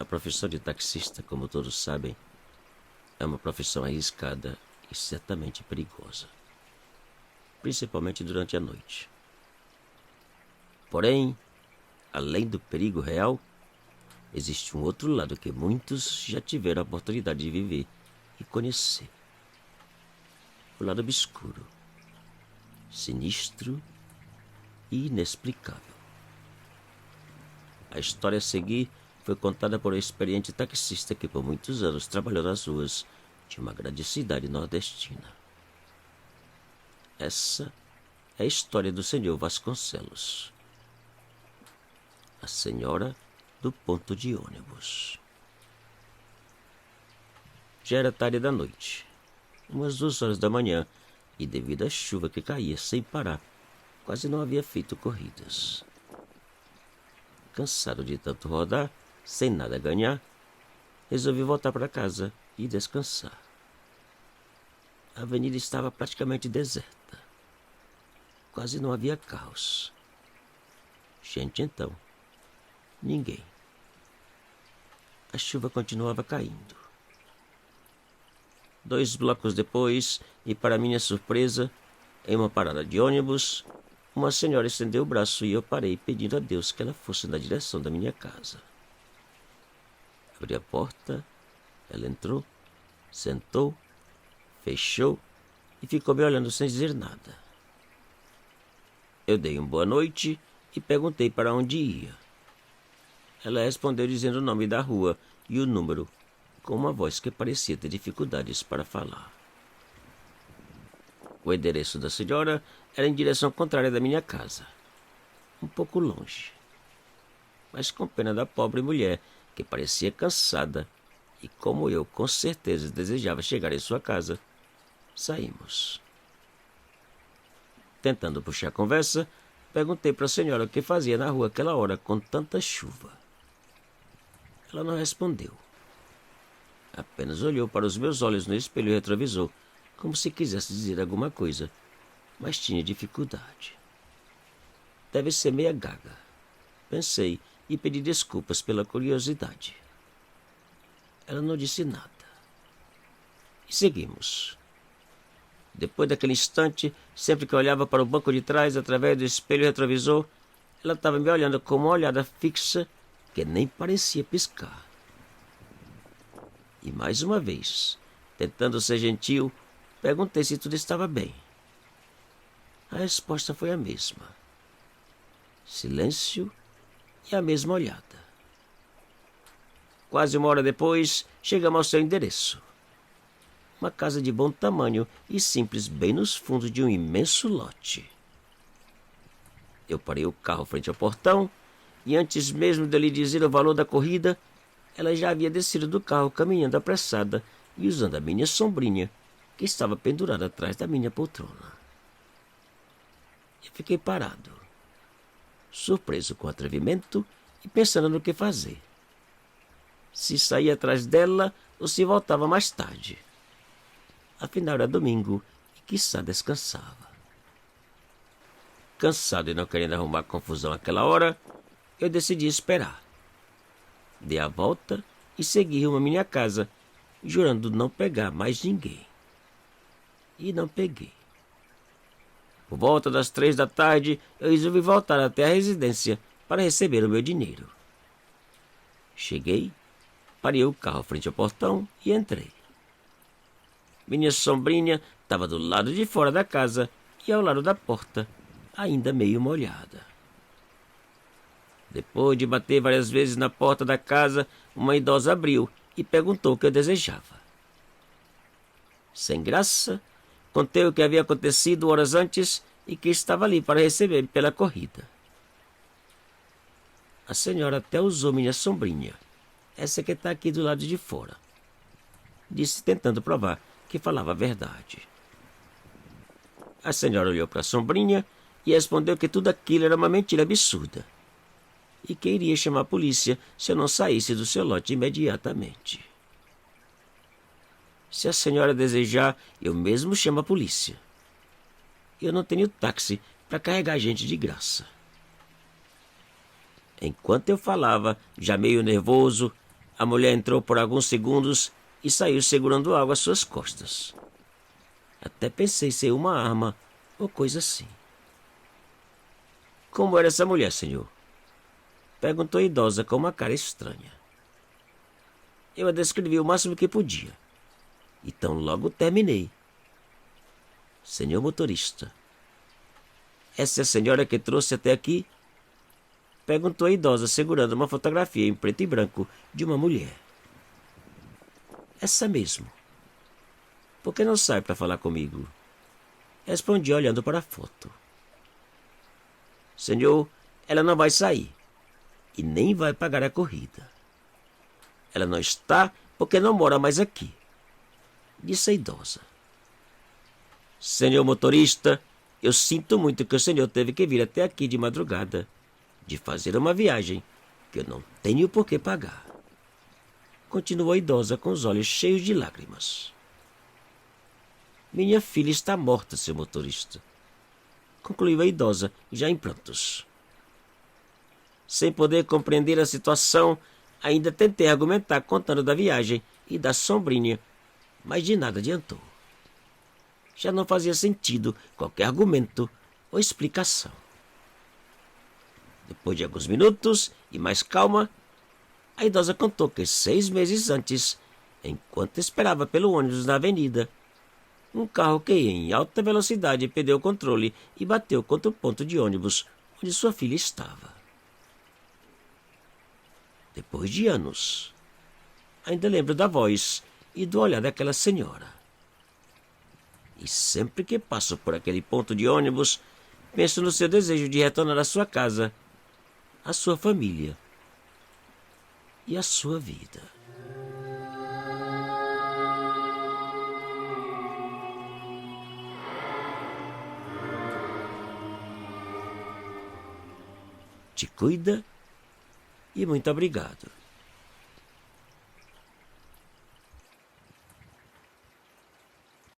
profissão de taxista, como todos sabem, é uma profissão arriscada e certamente perigosa, principalmente durante a noite. Porém, além do perigo real, existe um outro lado que muitos já tiveram a oportunidade de viver e conhecer. O lado obscuro, sinistro e inexplicável. A história a seguir foi contada por um experiente taxista que por muitos anos trabalhou nas ruas de uma grande cidade nordestina. Essa é a história do senhor Vasconcelos, a senhora do ponto de ônibus. Já era tarde da noite, umas 2 horas da manhã, e devido à chuva que caía sem parar, quase não havia feito corridas. Cansado de tanto rodar, sem nada a ganhar, resolvi voltar para casa e descansar. A avenida estava praticamente deserta. Quase não havia carros. Gente, então, ninguém. A chuva continuava caindo. 2 blocos depois, e para minha surpresa, em uma parada de ônibus, uma senhora estendeu o braço e eu parei pedindo a Deus que ela fosse na direção da minha casa. Abri a porta, ela entrou, sentou, fechou e ficou me olhando sem dizer nada. Eu dei boa noite e perguntei para onde ia. Ela respondeu dizendo o nome da rua e o número, com uma voz que parecia ter dificuldades para falar. O endereço da senhora era em direção contrária da minha casa, um pouco longe. Mas com pena da pobre mulher, que parecia cansada e, como eu, com certeza desejava chegar em sua casa, saímos. Tentando puxar a conversa, perguntei para a senhora o que fazia na rua aquela hora com tanta chuva. Ela não respondeu. Apenas olhou para os meus olhos no espelho retrovisor, como se quisesse dizer alguma coisa, mas tinha dificuldade. Deve ser meia gaga, pensei e pedi desculpas pela curiosidade. Ela não disse nada. E seguimos. Depois daquele instante, sempre que eu olhava para o banco de trás, através do espelho retrovisor, ela estava me olhando com uma olhada fixa que nem parecia piscar. E mais uma vez, tentando ser gentil, perguntei se tudo estava bem. A resposta foi a mesma. Silêncio e a mesma olhada. Quase 1 hora depois, chegamos ao seu endereço. Uma casa de bom tamanho e simples bem nos fundos de um imenso lote. Eu parei o carro frente ao portão e antes mesmo de lhe dizer o valor da corrida, ela já havia descido do carro caminhando apressada e usando a minha sombrinha, que estava pendurada atrás da minha poltrona. Eu fiquei parado, surpreso com o atrevimento e pensando no que fazer. Se saía atrás dela ou se voltava mais tarde. Afinal era domingo e quiçá descansava. Cansado e não querendo arrumar confusão àquela hora, eu decidi esperar. Dei a volta e segui rumo à minha casa, jurando não pegar mais ninguém. E não peguei. Por volta das 3 da tarde, eu resolvi voltar até a residência para receber o meu dinheiro. Cheguei, parei o carro frente ao portão e entrei. Minha sombrinha estava do lado de fora da casa e ao lado da porta, ainda meio molhada. Depois de bater várias vezes na porta da casa, uma idosa abriu e perguntou o que eu desejava. Sem graça, contei o que havia acontecido horas antes e que estava ali para receber pela corrida. A senhora até usou minha sombrinha, essa que está aqui do lado de fora, disse tentando provar que falava a verdade. A senhora olhou para a sombrinha e respondeu que tudo aquilo era uma mentira absurda e que iria chamar a polícia se eu não saísse do seu lote imediatamente. Se a senhora desejar, eu mesmo chamo a polícia. Eu não tenho táxi para carregar gente de graça. Enquanto eu falava, já meio nervoso, A mulher entrou por alguns segundos e saiu segurando algo às suas costas. Até pensei ser uma arma ou coisa assim. Como era essa mulher, senhor? Perguntou a idosa com uma cara estranha. Eu a descrevi o máximo que podia. Então logo terminei. Senhor motorista, essa é a senhora que trouxe até aqui? Perguntou a idosa segurando uma fotografia em preto e branco de uma mulher. Essa mesmo. Por que não sai para falar comigo? Respondi olhando para a foto. Senhor, ela não vai sair. E nem vai pagar a corrida. Ela não está porque não mora mais aqui, disse a idosa. Senhor motorista, eu sinto muito que o senhor teve que vir até aqui de madrugada, de fazer uma viagem que eu não tenho por que pagar. Continuou a idosa com os olhos cheios de lágrimas. Minha filha está morta, seu motorista, concluiu a idosa, já em prantos. Sem poder compreender a situação, ainda tentei argumentar contando da viagem e da sombrinha, mas de nada adiantou. Já não fazia sentido qualquer argumento ou explicação. Depois de alguns minutos e mais calma, a idosa contou que 6 meses antes, enquanto esperava pelo ônibus na avenida, um carro que ia em alta velocidade perdeu o controle e bateu contra o ponto de ônibus onde sua filha estava. Depois de anos, ainda lembro da voz e do olhar daquela senhora. E sempre que passo por aquele ponto de ônibus, penso no seu desejo de retornar à sua casa, à sua família e à sua vida. Te cuida e muito obrigado.